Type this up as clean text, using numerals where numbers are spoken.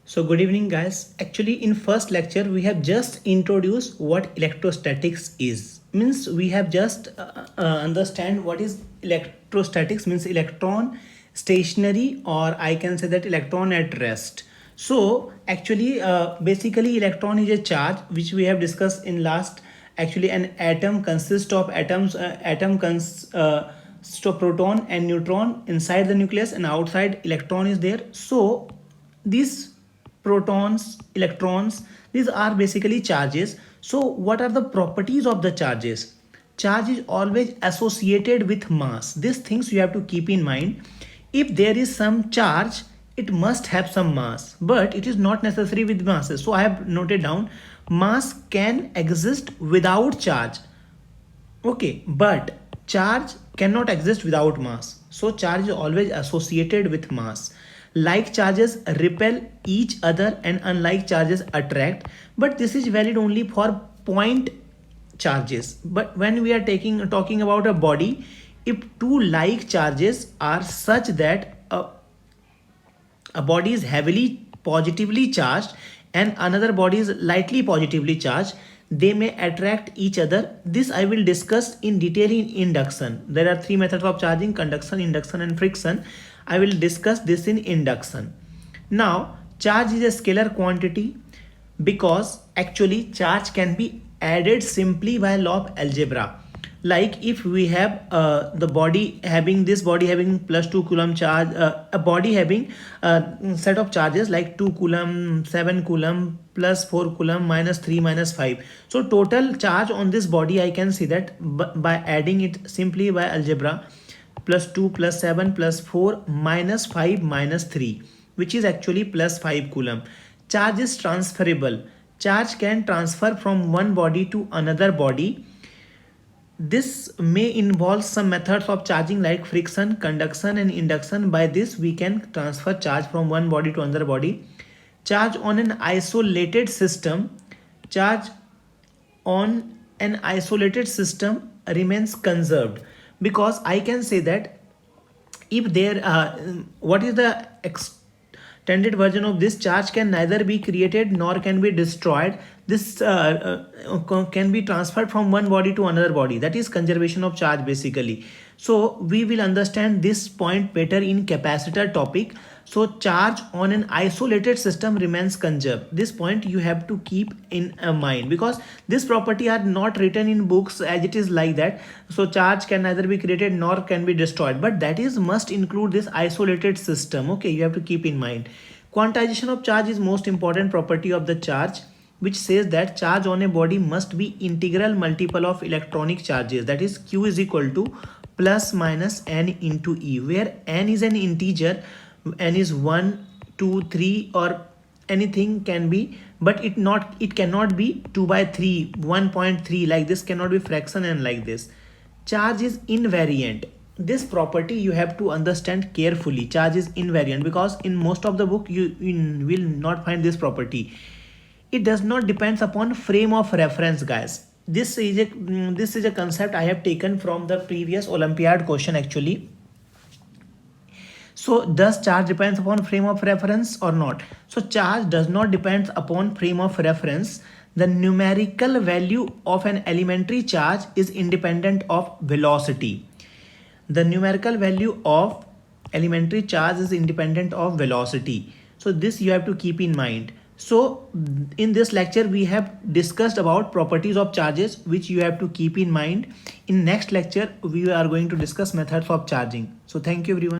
So good evening guys. Actually in first lecture we have just introduced what electrostatics is. Means we have just understand what is electrostatics, means electron stationary, or I can say that electron at rest. So actually basically electron is a charge which we have discussed in last. Actually an atom consists of atoms, so proton and neutron inside the nucleus, and outside electron is there. So these protons, electrons, these are basically charges. So what are the properties of the charges? Charge is always associated with mass. These things you have to keep in mind. If there is some charge, it must have some mass, but it is not necessary with masses. So I have noted down mass can exist without charge. Okay, but charge cannot exist without mass. So charge is always associated with mass. Like charges repel each other and unlike charges attract, but this is valid only for point charges. But when we are talking about a body, if two like charges are such that a body is heavily positively charged and another body is lightly positively charged, they may attract each other. This I will discuss in detail in induction. There are three methods of charging: conduction, induction and friction. I will discuss this in induction. Now charge is a scalar quantity because actually charge can be added simply by law of algebra. Like if we have the body having this body having plus 2 coulomb charge, a body having set of charges like 2 coulomb, 7 coulomb, plus 4 coulomb, minus 3, minus 5. So total charge on this body I can see that by adding it simply by algebra: plus 2 plus 7 plus 4 minus 5 minus 3, which is actually plus 5 coulomb. Charge is transferable. Charge can transfer from one body to another body. This may involve some methods of charging like friction, conduction and induction. By this we can transfer charge from one body to another body. Charge on an isolated system. Charge on an isolated system remains conserved, because I can say that if there what is the extended version of this: charge can neither be created nor can be destroyed. This can be transferred from one body to another body. That is conservation of charge basically. So we will understand this point better in capacitor topic. So charge on an isolated system remains conserved. This point you have to keep in mind, because this property are not written in books as it is like that. So charge can neither be created nor can be destroyed, but that is must include this isolated system. Okay, you have to keep in mind. Quantization of charge is most important property of the charge, which says that charge on a body must be integral multiple of electronic charges. That is, Q is equal to plus minus n into E, where n is an integer. N is 1, 2, 3 or anything can be, but it cannot be 2 by 3, 1.3, like this cannot be fraction, and like this. Charge is invariant. This property you have to understand carefully. Charge is invariant because in most of the book you will not find this property. It does not depends upon frame of reference, guys. This is a concept I have taken from the previous Olympiad question actually. So does charge depends upon frame of reference or not? So charge does not depend upon frame of reference. The numerical value of an elementary charge is independent of velocity. The numerical value of elementary charge is independent of velocity. So this you have to keep in mind. So in this lecture we have discussed about properties of charges, which you have to keep in mind. In next lecture we are going to discuss methods of charging. So thank you everyone.